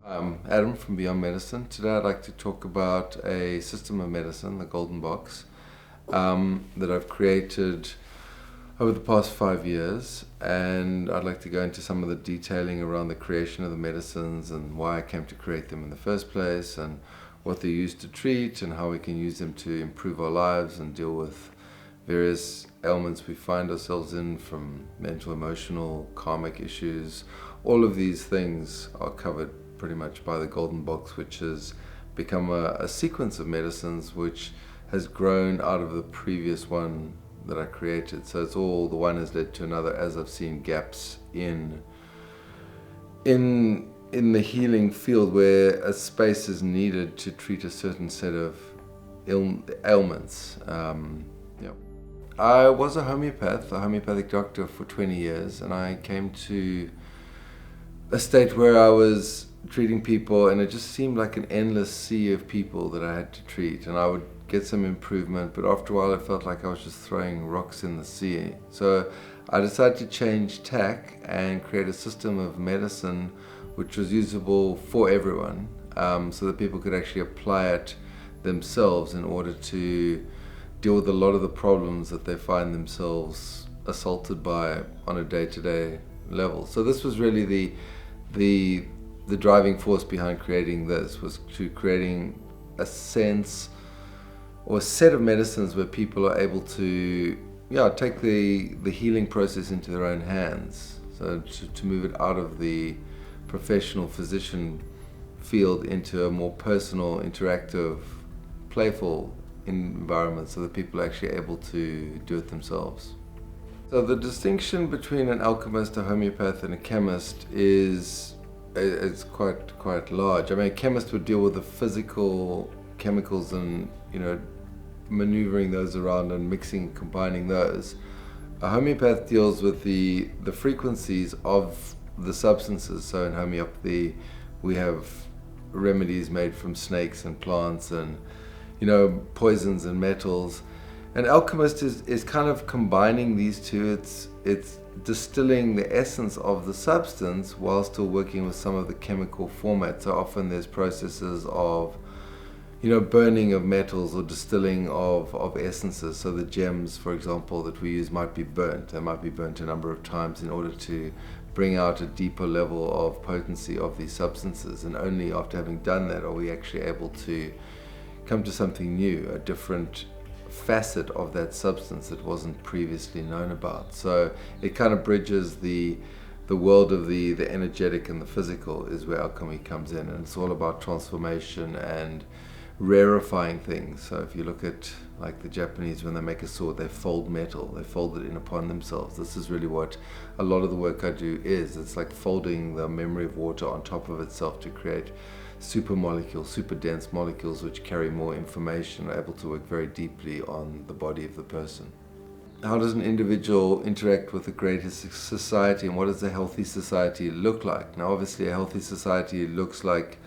I'm Adam from Beyond Medicine. Today I'd like to talk about a system of medicine, the Golden Box, that I've created over the past 5 years, and I'd like to go into some of the detailing around the creation of the medicines and why I came to create them in the first place, and what they're used to treat and how we can use them to improve our lives and deal with various ailments we find ourselves in, from mental, emotional, karmic issues. All of these things are covered pretty much by the Golden Box, which has become a sequence of medicines which has grown out of the previous one that I created. So it's all, the one has led to another as I've seen gaps in the healing field where a space is needed to treat a certain set of ailments. I was a homeopathic doctor for 20 years, and I came to a state where I was treating people and it just seemed like an endless sea of people that I had to treat, and I would get some improvement, but after a while it felt like I was just throwing rocks in the sea. So I decided to change tack and create a system of medicine which was usable for everyone, so that people could actually apply it themselves in order to deal with a lot of the problems that they find themselves assaulted by on a day-to-day level. So this was really the driving force behind creating this, was to creating a sense or a set of medicines where people are able to take the healing process into their own hands. So to move it out of the professional physician field into a more personal, interactive, playful environment, so that people are actually able to do it themselves. So the distinction between an alchemist, a homeopath, and a chemist is quite large. I mean, a chemist would deal with the physical chemicals and maneuvering those around and mixing, combining those. A homeopath deals with the frequencies of the substances. So in homeopathy we have remedies made from snakes and plants and poisons and metals. An alchemist is kind of combining these two. It's distilling the essence of the substance while still working with some of the chemical formats. So often there's processes of burning of metals or distilling of essences. So the gems, for example, that we use might be burnt. They might be burnt a number of times in order to bring out a deeper level of potency of these substances. And only after having done that are we actually able to come to something new, a different facet of that substance that wasn't previously known about. So it kind of bridges the world of the energetic and the physical, is where alchemy comes in, and it's all about transformation and rarefying things. So if you look at like the Japanese, when they make a sword, they fold metal, they fold it in upon themselves. This is really what a lot of the work I do is. It's like folding the memory of water on top of itself to create super molecules, super dense molecules which carry more information, are able to work very deeply on the body of the person. How does an individual interact with a greater society, and what does a healthy society look like? Now obviously a healthy society looks like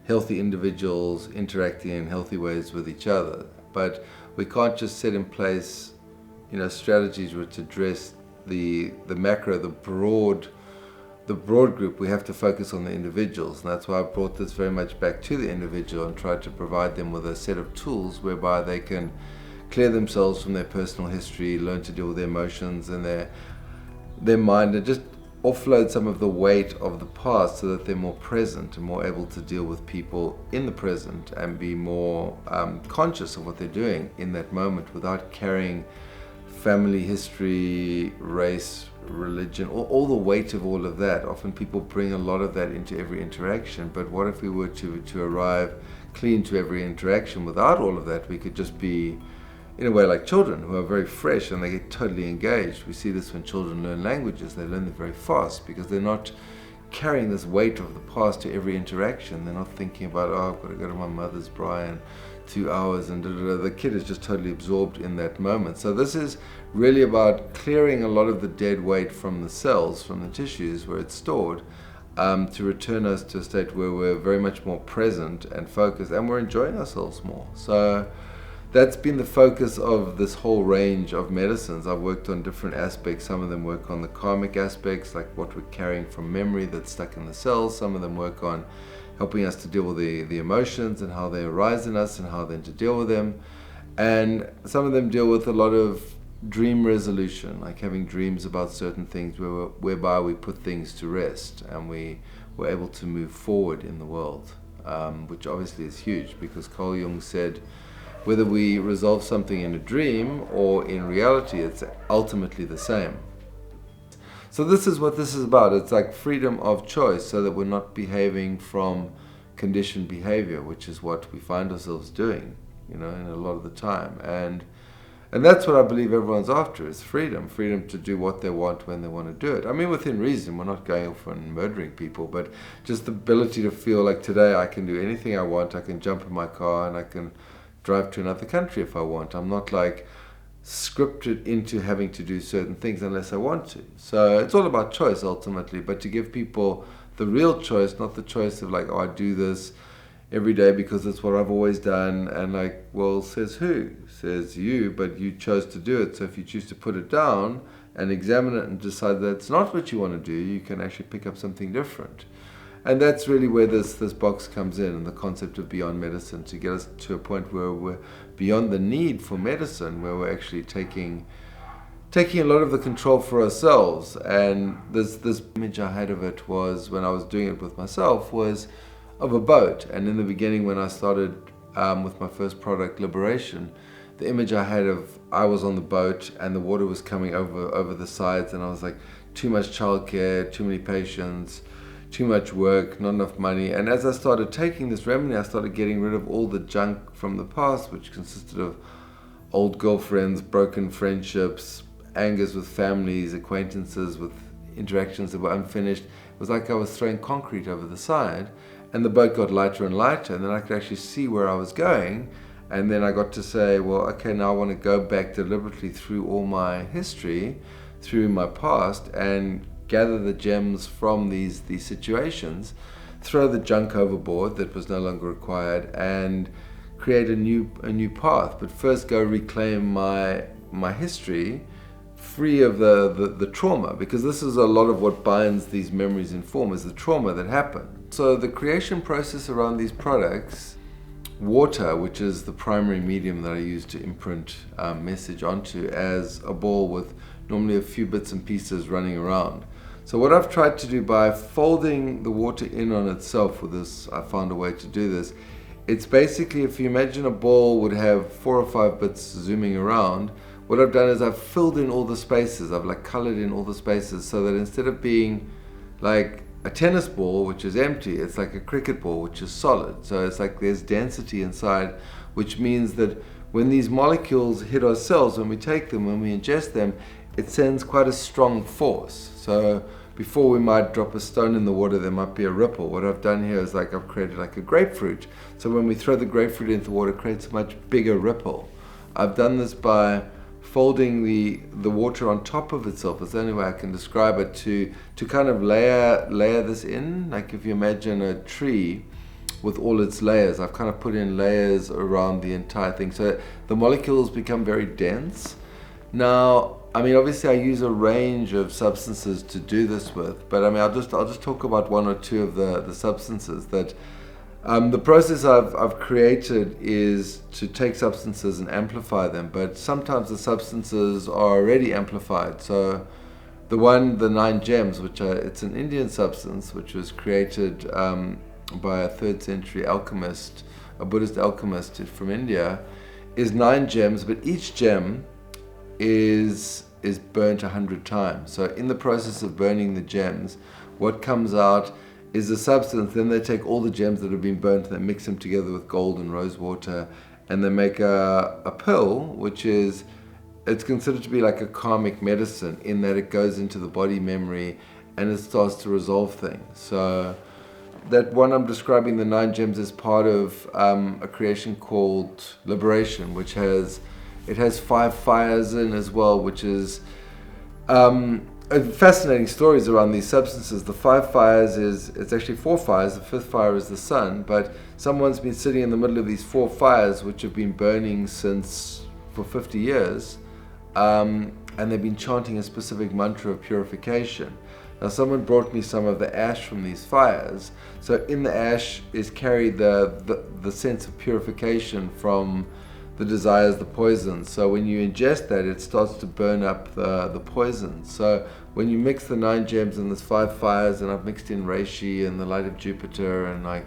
healthy individuals interacting in healthy ways with each other, but we can't just set in place strategies which address the macro, the broad group. We have to focus on the individuals, and that's why I brought this very much back to the individual and tried to provide them with a set of tools whereby they can clear themselves from their personal history, learn to deal with their emotions and their mind, and just offload some of the weight of the past so that they're more present and more able to deal with people in the present and be more conscious of what they're doing in that moment without carrying family history, race, religion, all the weight of all of that. Often people bring a lot of that into every interaction, but what if we were to arrive clean to every interaction without all of that? We could just be, in a way, like children who are very fresh and they get totally engaged. We see this when children learn languages. They learn them very fast because they're not carrying this weight of the past to every interaction. They're not thinking about, I've got to go to my mother's braai in 2 hours, and the kid is just totally absorbed in that moment. So this is really about clearing a lot of the dead weight from the cells, from the tissues where it's stored, to return us to a state where we're very much more present and focused, and we're enjoying ourselves more. So that's been the focus of this whole range of medicines. I've worked on different aspects. Some of them work on the karmic aspects, like what we're carrying from memory that's stuck in the cells. Some of them work on helping us to deal with the emotions and how they arise in us and how then to deal with them. And some of them deal with a lot of dream resolution, like having dreams about certain things whereby we put things to rest and we were able to move forward in the world, which obviously is huge, because Carl Jung said whether we resolve something in a dream or in reality, it's ultimately the same. So this is what this is about. It's like freedom of choice, so that we're not behaving from conditioned behavior, which is what we find ourselves doing, in a lot of the time. And that's what I believe everyone's after, is freedom to do what they want when they want to do it. I mean, within reason. We're not going off and murdering people, but just the ability to feel like today I can do anything I want. I can jump in my car and I can drive to another country if I want. I'm not like scripted into having to do certain things unless I want to. So it's all about choice ultimately, but to give people the real choice, not the choice of like, oh, I do this every day because it's what I've always done, and like, well, says who? Says you, but you chose to do it. So if you choose to put it down and examine it and decide that it's not what you want to do, you can actually pick up something different. And that's really where this box comes in, and the concept of beyond medicine, to get us to a point where we're beyond the need for medicine, where we're actually taking a lot of the control for ourselves. And this image I had of it was, when I was doing it with myself, was of a boat. And in the beginning, when I started with my first product, Liberation, the image I had of, I was on the boat and the water was coming over the sides, and I was like, too much childcare, too many patients, too much work, not enough money. And as I started taking this remedy, I started getting rid of all the junk from the past, which consisted of old girlfriends, broken friendships, angers with families, acquaintances, with interactions that were unfinished. It was like I was throwing concrete over the side, and the boat got lighter and lighter, and then I could actually see where I was going. And then I got to say, well, okay, now I want to go back deliberately through all my history, through my past, and gather the gems from these situations, throw the junk overboard that was no longer required, and create a new path. But first go reclaim my history, free of the trauma, because this is a lot of what binds these memories in form, is the trauma that happened. So the creation process around these products, water, which is the primary medium that I use to imprint message onto, as a ball with normally a few bits and pieces running around. So what I've tried to do by folding the water in on itself with this, I found a way to do this. It's basically, if you imagine a ball would have 4 or 5 bits zooming around, what I've done is I've filled in all the spaces. I've like colored in all the spaces, so that instead of being like a tennis ball, which is empty, it's like a cricket ball, which is solid. So it's like there's density inside, which means that when these molecules hit our cells, when we take them, when we ingest them, it sends quite a strong force. So before we might drop a stone in the water, there might be a ripple. What I've done here is like I've created like a grapefruit. So when we throw the grapefruit into the water, it creates a much bigger ripple. I've done this by folding the water on top of itself. It's the only way I can describe it, to kind of layer this in. Like if you imagine a tree with all its layers, I've kind of put in layers around the entire thing. So the molecules become very dense. Now, I mean, obviously I use a range of substances to do this with, but I mean, I'll just talk about 1 or 2 of the substances that the process I've created is to take substances and amplify them, but sometimes the substances are already amplified. So the 9 gems, which it's an Indian substance which was created by a 3rd century alchemist, a Buddhist alchemist from India, is 9 gems, but each gem is burnt 100 times. So in the process of burning the gems, what comes out is a substance. Then they take all the gems that have been burnt and they mix them together with gold and rose water, and they make a pill, which is, it's considered to be like a karmic medicine, in that it goes into the body memory and it starts to resolve things. So that one I'm describing, the 9 gems, is part of a creation called Liberation, which has 5 fires in as well, which is fascinating stories around these substances. The 5 fires it's actually 4 fires. The 5th fire is the sun, but someone's been sitting in the middle of these 4 fires, which have been burning for 50 years, and they've been chanting a specific mantra of purification. Now someone brought me some of the ash from these fires. So in the ash is carried the sense of purification from the desires, the poisons. So when you ingest that, it starts to burn up the poison. So when you mix the 9 gems and there's 5 fires, and I've mixed in reishi and the light of Jupiter and like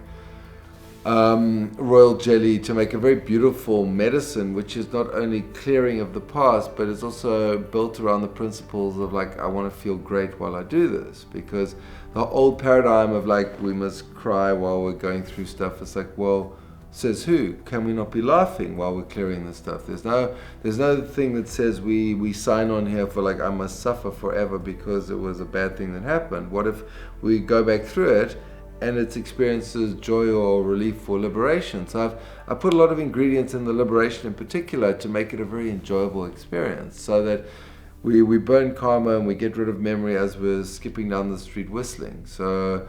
royal jelly to make a very beautiful medicine, which is not only clearing of the past, but it's also built around the principles of like, I want to feel great while I do this. Because the old paradigm of like, we must cry while we're going through stuff, it's like, well, says who? Can we not be laughing while we're clearing this stuff? There's no thing that says we sign on here for like, I must suffer forever because it was a bad thing that happened. What if we go back through it and it experiences joy or relief or liberation? So I put a lot of ingredients in the liberation in particular to make it a very enjoyable experience, so that we burn karma and we get rid of memory as we're skipping down the street whistling. So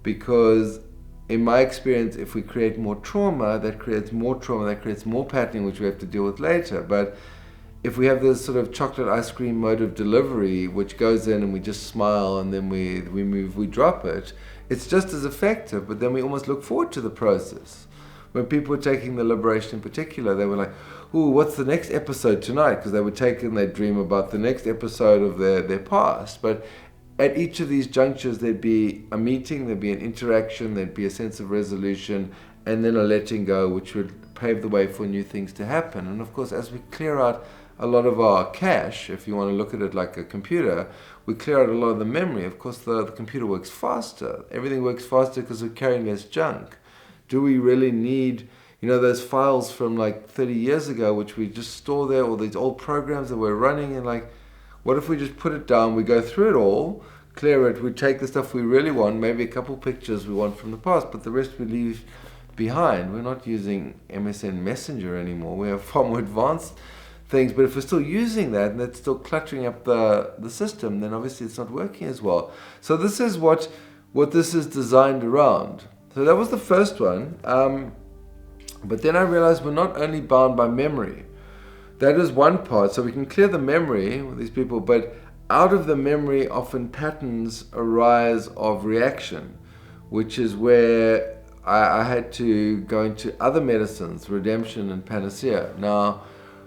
because in my experience, if we create more trauma, that creates more patterning, which we have to deal with later. But if we have this sort of chocolate ice cream mode of delivery, which goes in and we just smile and then we move, we drop it, it's just as effective, but then we almost look forward to the process. When people were taking the liberation in particular, they were like, ooh, what's the next episode tonight? Because they would take and they'd dream about the next episode of their past. But at each of these junctures, there'd be a meeting, there'd be an interaction, there'd be a sense of resolution, and then a letting go, which would pave the way for new things to happen. And of course, as we clear out a lot of our cache, if you want to look at it like a computer, we clear out a lot of the memory. Of course, the computer works faster. Everything works faster because we're carrying less junk. Do we really need, those files from like 30 years ago, which we just store there, or these old programs that we're running, and like, what if we just put it down, we go through it all, clear it, we take the stuff we really want, maybe a couple pictures we want from the past, but the rest we leave behind. We're not using MSN Messenger anymore. We have far more advanced things, but if we're still using that and it's still cluttering up the system, then obviously it's not working as well. So this is what this is designed around. So that was the first one. But then I realized we're not only bound by memory. That is one part. So we can clear the memory with these people, but out of the memory often patterns arise of reaction, which is where I had to go into other medicines, redemption and panacea. Now,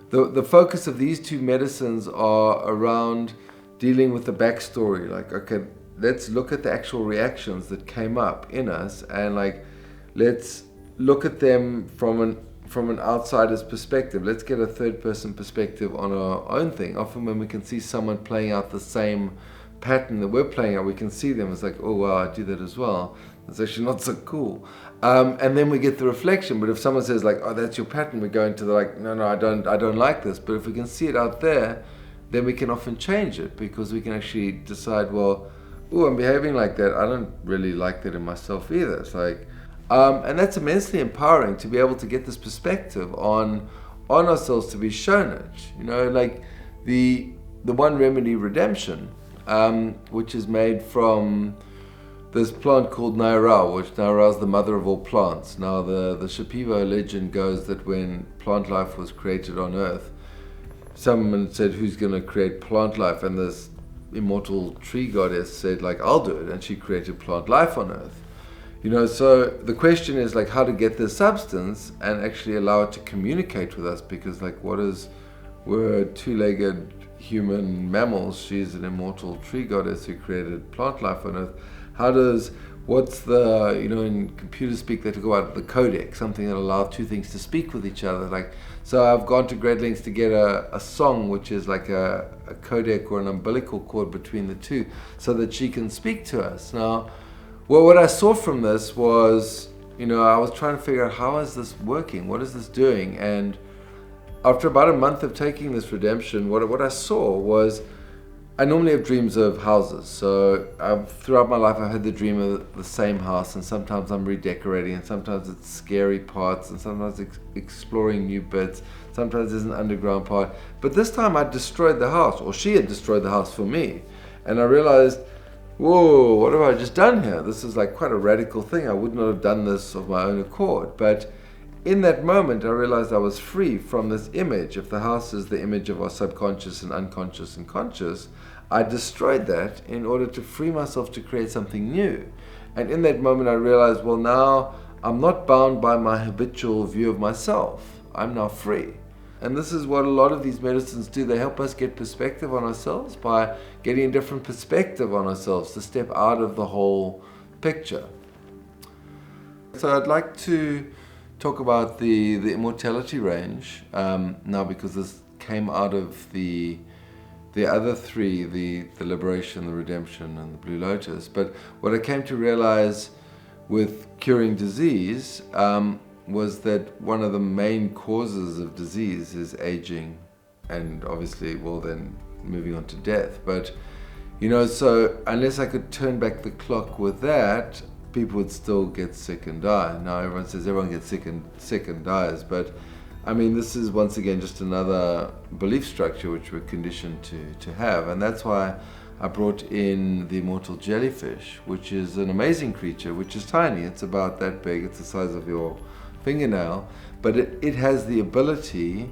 the focus of these two medicines are around dealing with the backstory. Like, okay, let's look at the actual reactions that came up in us, and like, let's look at them from an outsider's perspective. Let's get a third person perspective on our own thing. Often when we can see someone playing out the same pattern that we're playing out, we can see them. It's like, oh wow, I do that as well. It's actually not so cool. And then we get the reflection. But if someone says like, oh, that's your pattern, we go into the like, no, I don't like this. But if we can see it out there, then we can often change it, because we can actually decide, well, oh, I'm behaving like that. I don't really like that in myself either. It's like, and that's immensely empowering to be able to get this perspective on ourselves, to be shown it. Like the one remedy, redemption, which is made from this plant called Naira, which Naira is the mother of all plants. Now the SHIVA legend goes that when plant life was created on Earth, someone said, who's going to create plant life? And this immortal tree goddess said, like, I'll do it. And she created plant life on Earth. So the question is like how to get this substance and actually allow it to communicate with us, because like we're two-legged human mammals. She's an immortal tree goddess who created plant life on Earth. What's the, in computer speak they talk about the codec, something that allows two things to speak with each other. Like, so I've gone to great lengths to get a song which is like a codec or an umbilical cord between the two, so that she can speak to us. Now, well, what I saw from this was, I was trying to figure out, how is this working? What is this doing? And after about a month of taking this redemption, what I saw was, I normally have dreams of houses. So throughout my life, I've had the dream of the same house, and sometimes I'm redecorating, and sometimes it's scary parts, and sometimes exploring new bits. Sometimes there's an underground part. But this time I destroyed the house, or she had destroyed the house for me. And I realized, whoa, what have I just done here? This is like quite a radical thing. I would not have done this of my own accord. But in that moment, I realized I was free from this image. If the house is the image of our subconscious and unconscious and conscious, I destroyed that in order to free myself to create something new. And in that moment I realized, well, now I'm not bound by my habitual view of myself. I'm now free. And this is what a lot of these medicines do. They help us get perspective on ourselves by getting a different perspective on ourselves to step out of the whole picture. So I'd like to talk about the immortality range now, because this came out of the other three, the liberation, the redemption, and the blue lotus. But what I came to realize with curing disease was that one of the main causes of disease is aging, and obviously, well, then moving on to death. But so unless I could turn back the clock with that, people would still get sick and die. Now everyone says everyone gets sick and dies, but I mean, this is once again just another belief structure which we're conditioned to have, and that's why I brought in the immortal jellyfish, which is an amazing creature, which is tiny. It's about that big. It's the size of your fingernail, but it has the ability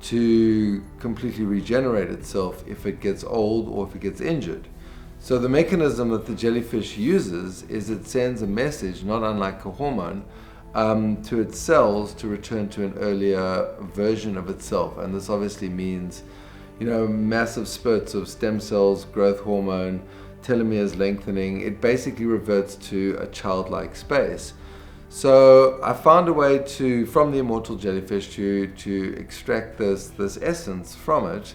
to completely regenerate itself if it gets old or if it gets injured. So the mechanism that the jellyfish uses is it sends a message, not unlike a hormone, to its cells to return to an earlier version of itself. And this obviously means, massive spurts of stem cells, growth hormone, telomeres lengthening. It basically reverts to a childlike space. So I found a way from the immortal jellyfish to extract this essence from it,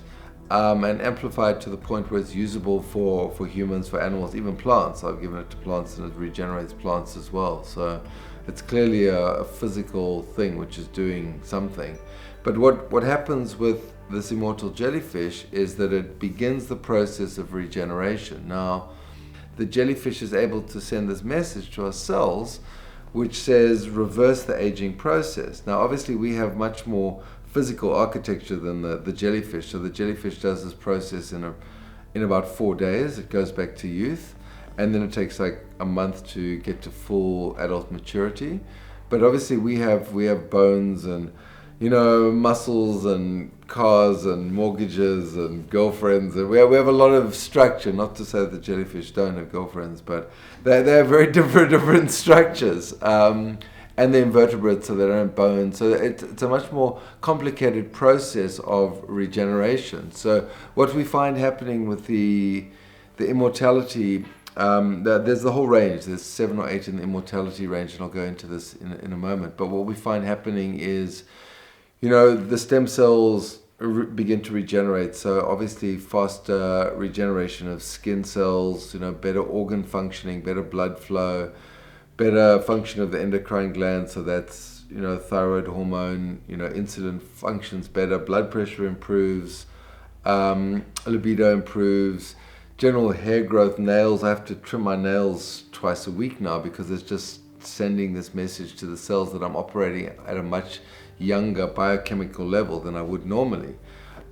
and amplify it to the point where it's usable for humans, for animals, even plants. I've given it to plants and it regenerates plants as well. So it's clearly a physical thing which is doing something. But what happens with this immortal jellyfish is that it begins the process of regeneration. Now, the jellyfish is able to send this message to our cells, which says reverse the aging process. Now, obviously, we have much more physical architecture than the jellyfish. So the jellyfish does this process in about 4 days. It goes back to youth, and then it takes like a month to get to full adult maturity. But obviously, we have bones and muscles and cars and mortgages and girlfriends, and we have a lot of structure. Not to say that the jellyfish don't have girlfriends, but they have very different structures. And the invertebrates, so they don't have bones. So it's a much more complicated process of regeneration. So what we find happening with the immortality, there's the whole range. There's 7 or 8 in the immortality range, and I'll go into this in a moment. But what we find happening is, the stem cells begin to regenerate. So obviously faster regeneration of skin cells, better organ functioning, better blood flow, better function of the endocrine gland. So that's, thyroid hormone, insulin functions better, blood pressure improves, libido improves, general hair growth, nails. I have to trim my nails twice a week now because it's just sending this message to the cells that I'm operating at a much younger biochemical level than I would normally.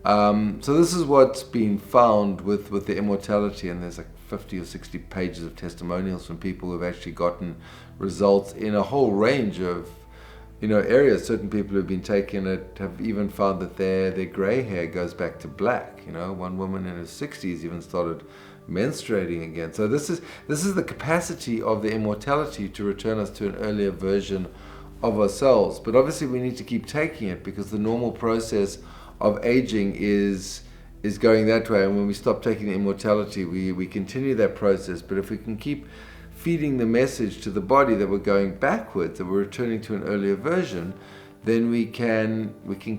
So this is what's been found with the immortality, and there's like 50 or 60 pages of testimonials from people who've actually gotten results in a whole range of areas. Certain people who've been taking it have even found that their grey hair goes back to black. One woman in her 60s even started menstruating again. So this is the capacity of the immortality to return us to an earlier version of ourselves. But obviously we need to keep taking it, because the normal process of aging is going that way, and when we stop taking the immortality, we continue that process. But if we can keep feeding the message to the body that we're going backwards, that we're returning to an earlier version, then we can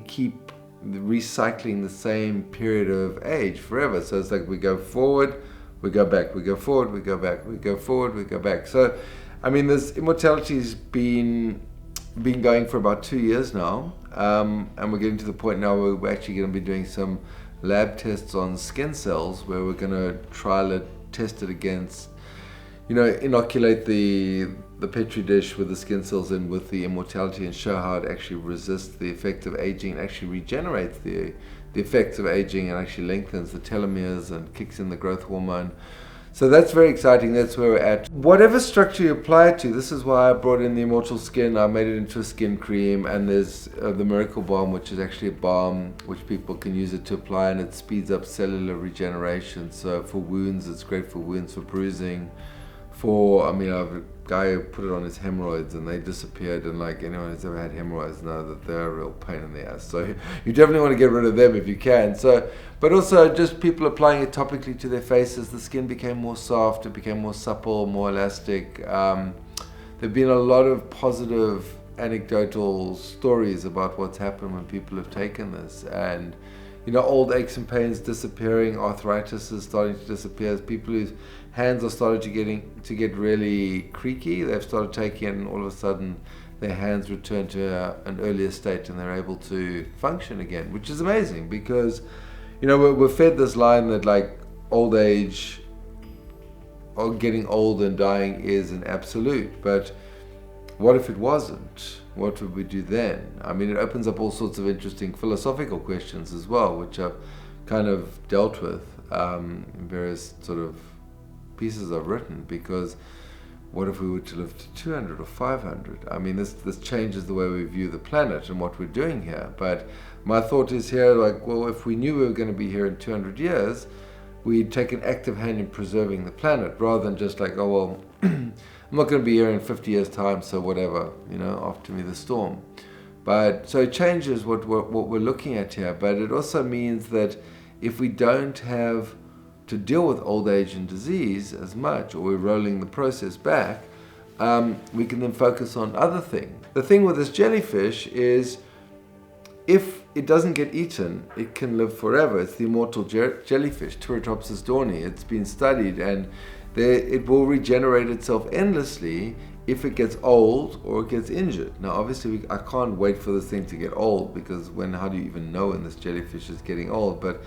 keep recycling the same period of age forever. So it's like we go forward, we go back, we go forward, we go back, we go forward, we go back. So I mean, this immortality has been going for about 2 years now, and we're getting to the point now where we're actually going to be doing some lab tests on skin cells, where we're going to trial it, test it against, inoculate the petri dish with the skin cells in with the immortality, and show how it actually resists the effect of aging and actually regenerates the effects of aging, and actually lengthens the telomeres and kicks in the growth hormone. So that's very exciting. That's where we're at. Whatever structure you apply it to, this is why I brought in the Immortal Skin. I made it into a skin cream, and there's the Miracle Balm, which is actually a balm which people can use it to apply, and it speeds up cellular regeneration. So for wounds, it's great for wounds, for bruising. I have a guy who put it on his hemorrhoids and they disappeared, and like anyone who's ever had hemorrhoids know that they're a real pain in the ass. So you definitely want to get rid of them if you can. So, but also just people applying it topically to their faces, the skin became more soft, it became more supple, more elastic. There've been a lot of positive anecdotal stories about what's happened when people have taken this, and old aches and pains disappearing, arthritis is starting to disappear. People whose hands are starting to get really creaky, they've started taking it, and all of a sudden their hands return to an earlier state and they're able to function again, which is amazing because we're fed this line that like old age or getting old and dying is an absolute, but what if it wasn't? What would we do then? It opens up all sorts of interesting philosophical questions as well, which I've kind of dealt with in various sort of pieces I've written, because what if we were to live to 200 or 500? This changes the way we view the planet and what we're doing here. But my thought is here, like, well, if we knew we were going to be here in 200 years, we'd take an active hand in preserving the planet, rather than just like, oh, well, I'm not going to be here in 50 years' time, so whatever, after me the storm. But so it changes what we're looking at here, but it also means that if we don't have to deal with old age and disease as much, or we're rolling the process back, we can then focus on other things. The thing with this jellyfish is, if it doesn't get eaten, it can live forever. It's the immortal jellyfish, Turritopsis dohrnii. It's been studied, and it will regenerate itself endlessly if it gets old or it gets injured. Now, obviously, I can't wait for this thing to get old, because how do you even know when this jellyfish is getting old? But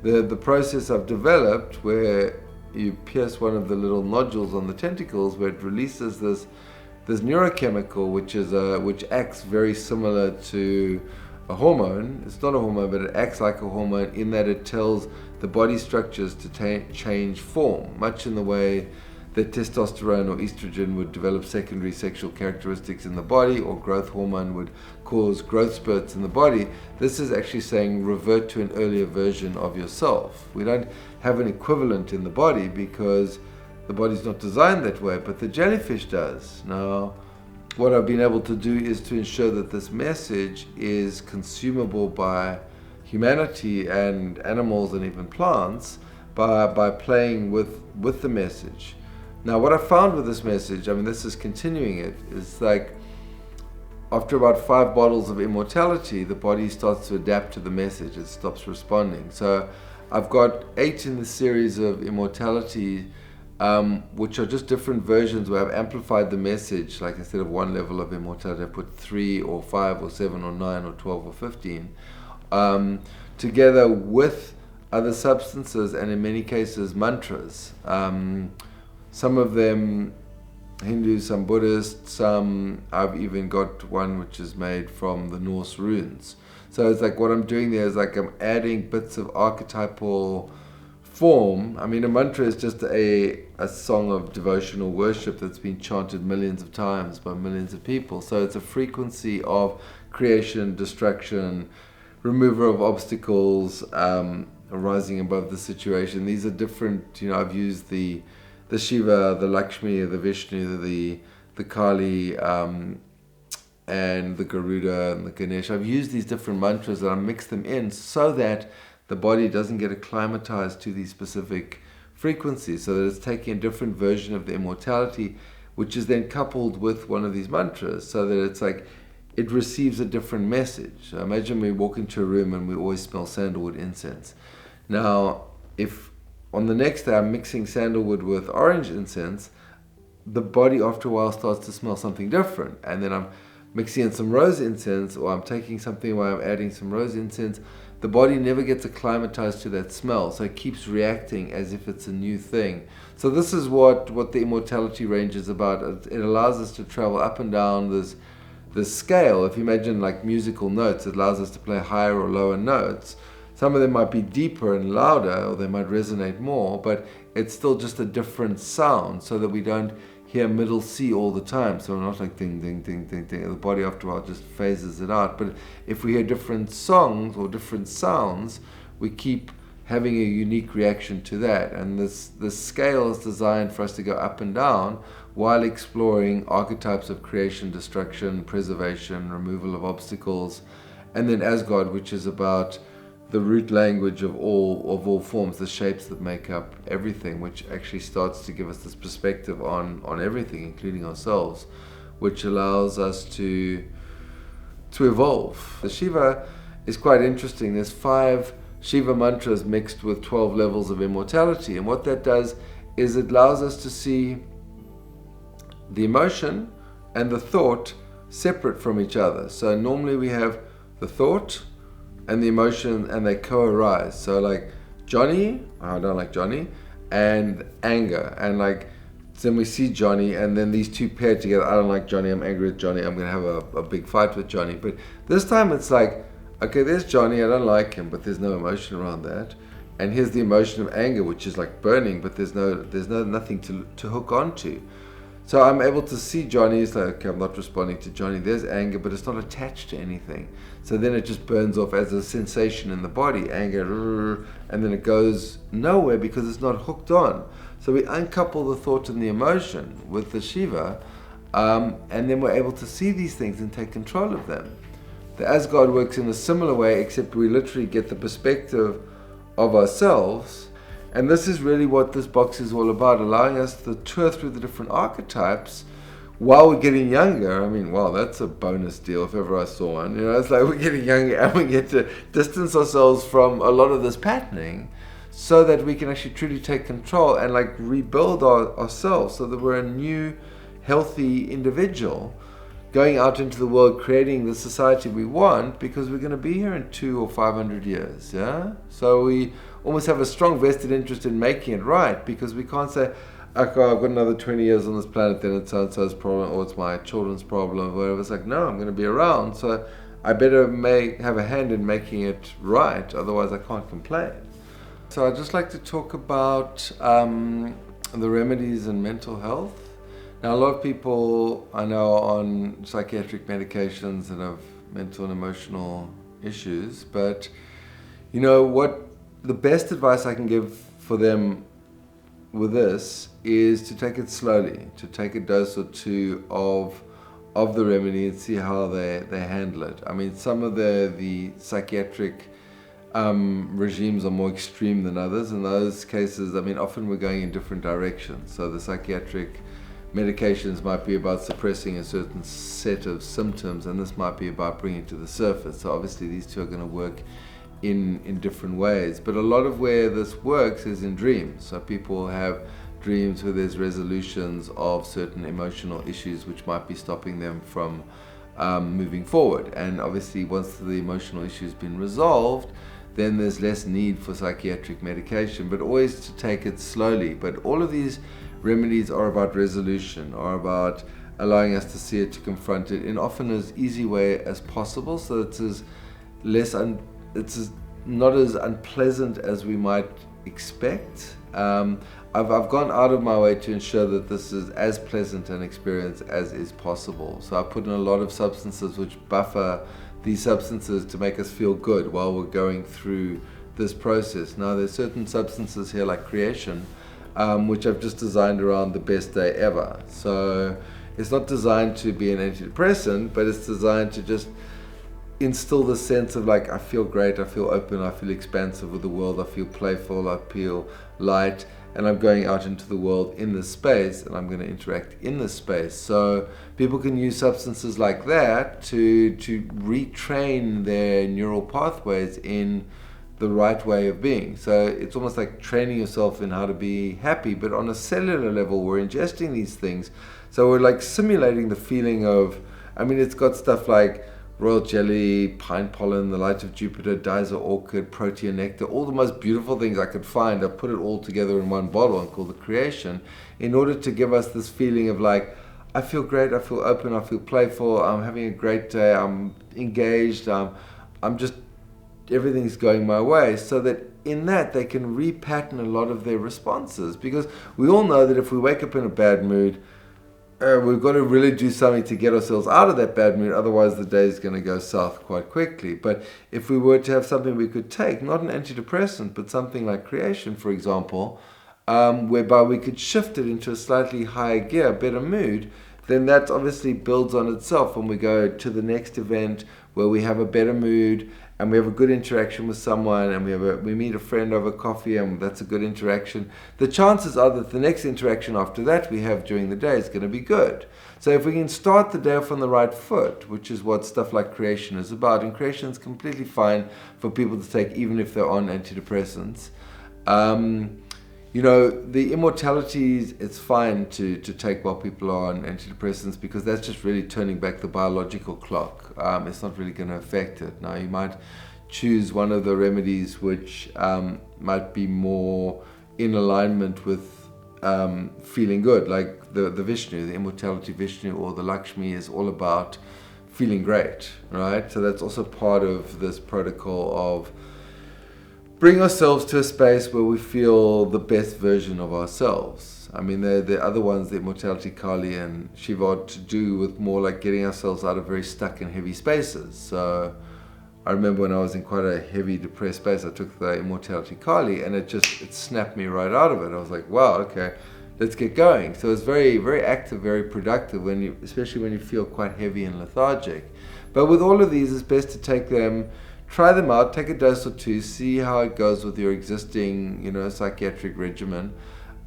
the process I've developed, where you pierce one of the little nodules on the tentacles, where it releases this neurochemical, which acts very similar to a hormone. It's not a hormone, but it acts like a hormone in that it tells the body structures to change form, much in the way that testosterone or estrogen would develop secondary sexual characteristics in the body, or growth hormone would cause growth spurts in the body. This is actually saying revert to an earlier version of yourself. We don't have an equivalent in the body because the body's not designed that way, but the jellyfish does. Now, what I've been able to do is to ensure that this message is consumable by humanity and animals and even plants by playing with the message. Now, what I found with this message, this is continuing it, is like after about 5 bottles of immortality, the body starts to adapt to the message. It stops responding. So I've got 8 in the series of immortality, which are just different versions where I've amplified the message. Like instead of 1 level of immortality, I put 3 or 5 or 7 or 9 or 12 or 15, together with other substances, and in many cases mantras. Some of them Hindu, some Buddhist, some I've even got one which is made from the Norse runes. So it's like what I'm doing there is like I'm adding bits of archetypal form. A mantra is just a song of devotional worship that's been chanted millions of times by millions of people. So it's a frequency of creation, destruction, remover of obstacles, rising above the situation. These are different, I've used the Shiva, the Lakshmi, the Vishnu, the Kali, and the Garuda and the Ganesh. I've used these different mantras and I mix them in so that the body doesn't get acclimatized to these specific frequencies, so that it's taking a different version of the immortality, which is then coupled with one of these mantras, so that it's like it receives a different message. So imagine we walk into a room and we always smell sandalwood incense. Now, if on the next day I'm mixing sandalwood with orange incense, the body after a while starts to smell something different. And then I'm mixing in some rose incense, or I'm taking something where I'm adding some rose incense. The body never gets acclimatized to that smell, so it keeps reacting as if it's a new thing. So this is what the immortality range is about. It allows us to travel up and down this scale. If you imagine like musical notes, it allows us to play higher or lower notes. Some of them might be deeper and louder, or they might resonate more, but it's still just a different sound, so that we don't hear middle C all the time. So we're not like ding, ding, ding, ding, ding. The body after a while just phases it out. But if we hear different songs or different sounds, we keep having a unique reaction to that. And this scale is designed for us to go up and down while exploring archetypes of creation, destruction, preservation, removal of obstacles, and then Asgard, which is about the root language of all forms, the shapes that make up everything, which actually starts to give us this perspective on everything, including ourselves, which allows us to evolve. The Shiva is quite interesting. There's 5 Shiva mantras mixed with 12 levels of immortality, and what that does is it allows us to see the emotion and the thought separate from each other. So normally we have the thought and the emotion, and they co-arise. So like Johnny, I don't like Johnny, and anger, and like then we see Johnny, and then these two pair together. I don't like Johnny, I'm angry with Johnny, I'm gonna have a big fight with Johnny. But this time it's like, okay, there's Johnny, I don't like him, but there's no emotion around that. And here's the emotion of anger, which is like burning, but there's nothing to hook onto. So I'm able to see Johnny, it's like, okay, I'm not responding to Johnny. There's anger, but it's not attached to anything. So then it just burns off as a sensation in the body, anger, and then it goes nowhere because it's not hooked on. So we uncouple the thought and the emotion with the Shiva, and then we're able to see these things and take control of them. The Asgard works in a similar way, except we literally get the perspective of ourselves. And this is really what this box is all about, allowing us to tour through the different archetypes while we're getting younger. I mean, wow, that's a bonus deal if ever I saw one. You know, it's like we're getting younger and we get to distance ourselves from a lot of this patterning so that we can actually truly take control and like rebuild ourselves so that we're a new, healthy individual going out into the world, creating the society we want, because we're going to be here in 200 or 500 years, yeah? So we almost have a strong vested interest in making it right, because we can't say, okay, I've got another 20 years on this planet, then it's so-and-so's problem, or it's my children's problem, or whatever. It's like, no, I'm going to be around, so I better have a hand in making it right, otherwise I can't complain. So I'd just like to talk about the remedies in mental health. Now, a lot of people I know are on psychiatric medications and have mental and emotional issues, but you know what, the best advice I can give for them with this is to take it slowly, to take a dose or two of the remedy and see how they handle it. I mean, some of the psychiatric regimes are more extreme than others. In those cases, I mean, often we're going in different directions. So the psychiatric medications might be about suppressing a certain set of symptoms, and this might be about bringing it to the surface. So obviously these two are going to work in different ways. But a lot of where this works is in dreams. So people have dreams where there's resolutions of certain emotional issues which might be stopping them from moving forward. And obviously once the emotional issue has been resolved, then there's less need for psychiatric medication, but always to take it slowly. But all of these remedies are about resolution, are about allowing us to see it, to confront it in often as easy way as possible, so it's not as unpleasant as we might expect. I've gone out of my way to ensure that this is as pleasant an experience as is possible. So I put in a lot of substances which buffer these substances to make us feel good while we're going through this process. Now there's certain substances here like creation, which I've just designed around the best day ever. So it's not designed to be an antidepressant, but it's designed to just instill the sense of like, I feel great, I feel open, I feel expansive with the world, I feel playful, I feel light, and I'm going out into the world in this space, and I'm going to interact in this space. So people can use substances like that to retrain their neural pathways in the right way of being. So it's almost like training yourself in how to be happy, but on a cellular level we're ingesting these things. So we're like simulating the feeling of, I mean, it's got stuff like royal jelly, pine pollen, the light of Jupiter, Dyser orchid, protea nectar, all the most beautiful things I could find. I put it all together in one bottle and called the creation, in order to give us this feeling of like, I feel great, I feel open, I feel playful, I'm having a great day, I'm engaged, I'm just, everything's going my way, so that in that they can repattern a lot of their responses, because we all know that if we wake up in a bad mood, we've got to really do something to get ourselves out of that bad mood, otherwise the day is going to go south quite quickly. But if we were to have something we could take, not an antidepressant, but something like creation, for example, whereby we could shift it into a slightly higher gear, better mood, then that obviously builds on itself when we go to the next event where we have a better mood and we have a good interaction with someone, and we meet a friend over coffee, and that's a good interaction. The chances are that the next interaction after that we have during the day is going to be good. So if we can start the day off on the right foot, which is what stuff like creation is about, and creation is completely fine for people to take even if they're on antidepressants. The immortalities, it's fine to take while people are on antidepressants, because that's just really turning back the biological clock. It's not really going to affect it. Now, you might choose one of the remedies which might be more in alignment with feeling good, like the Vishnu, the immortality Vishnu, or the Lakshmi is all about feeling great, right? So that's also part of this protocol of bring ourselves to a space where we feel the best version of ourselves. I mean, the other ones, the Immortality Kali and Shiva, are to do with more like getting ourselves out of very stuck and heavy spaces. So I remember when I was in quite a heavy depressed space, I took the Immortality Kali, and it snapped me right out of it. I was like, wow, okay, let's get going. So it's very, very active, very productive, especially when you feel quite heavy and lethargic. But with all of these, it's best to take them, try them out, take a dose or two, see how it goes with your existing, psychiatric regimen,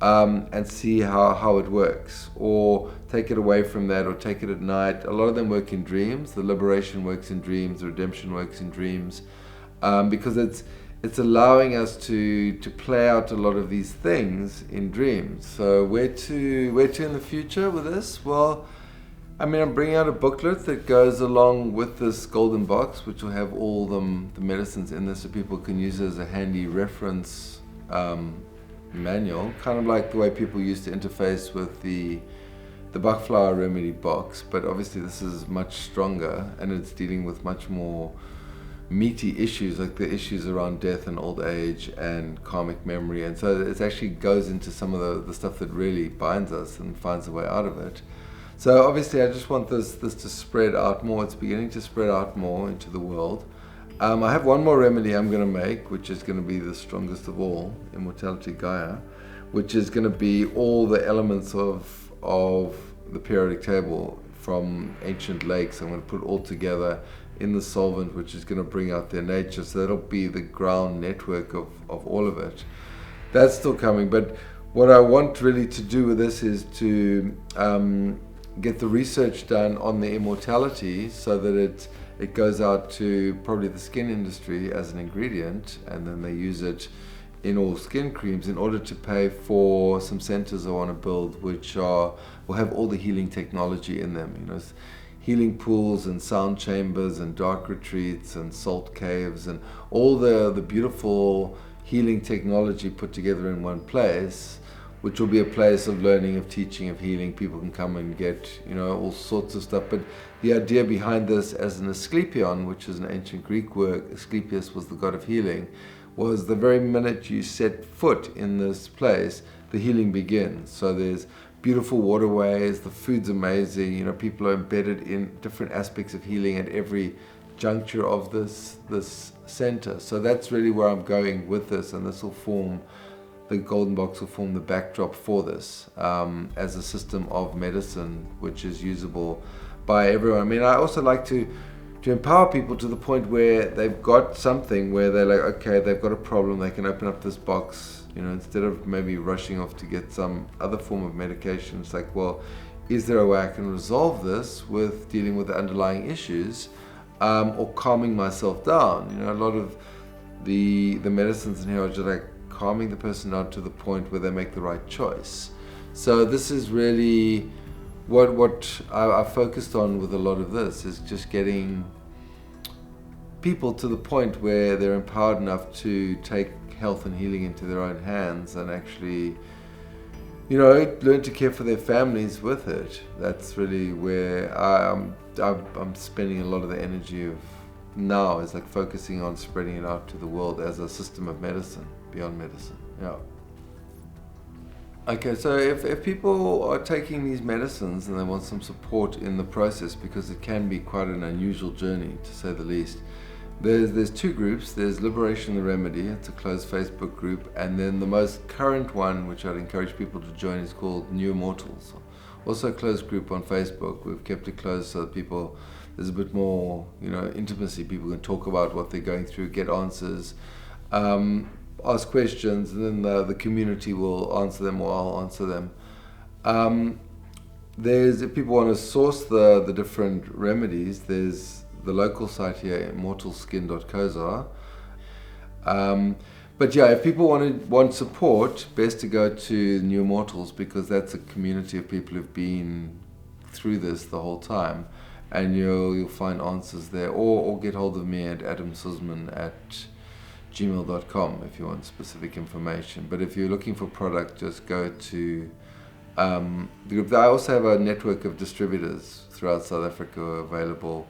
and see how it works. Or take it away from that, or take it at night. A lot of them work in dreams. The liberation works in dreams, the redemption works in dreams, because it's allowing us to play out a lot of these things in dreams. So where to in the future with this? Well, I'm bringing out a booklet that goes along with this golden box, which will have all the medicines in this, so people can use it as a handy reference manual, kind of like the way people used to interface with the Bachflower remedy box. But obviously this is much stronger, and it's dealing with much more meaty issues, like the issues around death and old age and karmic memory. And so it actually goes into some of the stuff that really binds us and finds a way out of it. So obviously I just want this to spread out more. It's beginning to spread out more into the world. I have one more remedy I'm going to make, which is going to be the strongest of all, Immortality Gaia, which is going to be all the elements of the periodic table from ancient lakes. I'm going to put it all together in the solvent, which is going to bring out their nature. So that'll be the ground network of all of it. That's still coming. But what I want really to do with this is to get the research done on the immortality, so that it goes out to probably the skin industry as an ingredient, and then they use it in all skin creams in order to pay for some centers I want to build, which will have all the healing technology in them. Healing pools and sound chambers and dark retreats and salt caves and all the beautiful healing technology put together in one place, which will be a place of learning, of teaching, of healing. People can come and get, all sorts of stuff. But the idea behind this, as an Asclepion, which is an ancient Greek word, Asclepius was the god of healing, was the very minute you set foot in this place, the healing begins. So there's beautiful waterways, the food's amazing, people are embedded in different aspects of healing at every juncture of this center. So that's really where I'm going with this, and this will form, the golden box will form the backdrop for this, as a system of medicine which is usable by everyone. I also like to empower people to the point where they've got something where they're like, okay, they've got a problem, they can open up this box, instead of maybe rushing off to get some other form of medication. It's like, well, is there a way I can resolve this with dealing with the underlying issues, or calming myself down? A lot of the medicines in here are just like calming the person down to the point where they make the right choice. So this is really what I focused on with a lot of this, is just getting people to the point where they're empowered enough to take health and healing into their own hands and actually, learn to care for their families with it. That's really where I'm spending a lot of the energy now is like focusing on spreading it out to the world as a system of medicine, beyond medicine. Yeah. Okay, so if people are taking these medicines and they want some support in the process, because it can be quite an unusual journey, to say the least, there's two groups. There's Liberation the Remedy, it's a closed Facebook group, and then the most current one, which I'd encourage people to join, is called New Immortals. Also a closed group on Facebook. We've kept it closed so that people, there's a bit more, intimacy. People can talk about what they're going through, get answers, ask questions, and then the community will answer them, or I'll answer them. If people want to source the different remedies, there's the local site here, immortalskin.co.za. But yeah, if people want support, best to go to New Immortals, because that's a community of people who've been through this the whole time, and you'll find answers there, or get hold of me at adamsuzman@gmail.com if you want specific information. But if you're looking for product, just go to the group. I also have a network of distributors throughout South Africa available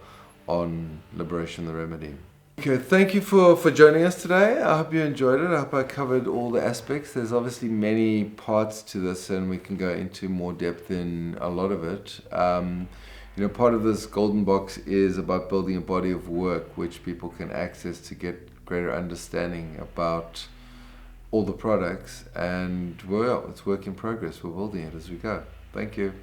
on Liberation the Remedy. Okay, thank you for joining us today. I hope you enjoyed it. I hope I covered all the aspects. There's obviously many parts to this, and we can go into more depth in a lot of it. Part of this golden box is about building a body of work which people can access to get greater understanding about all the products, and well, it's work in progress. We're building it as we go. Thank you.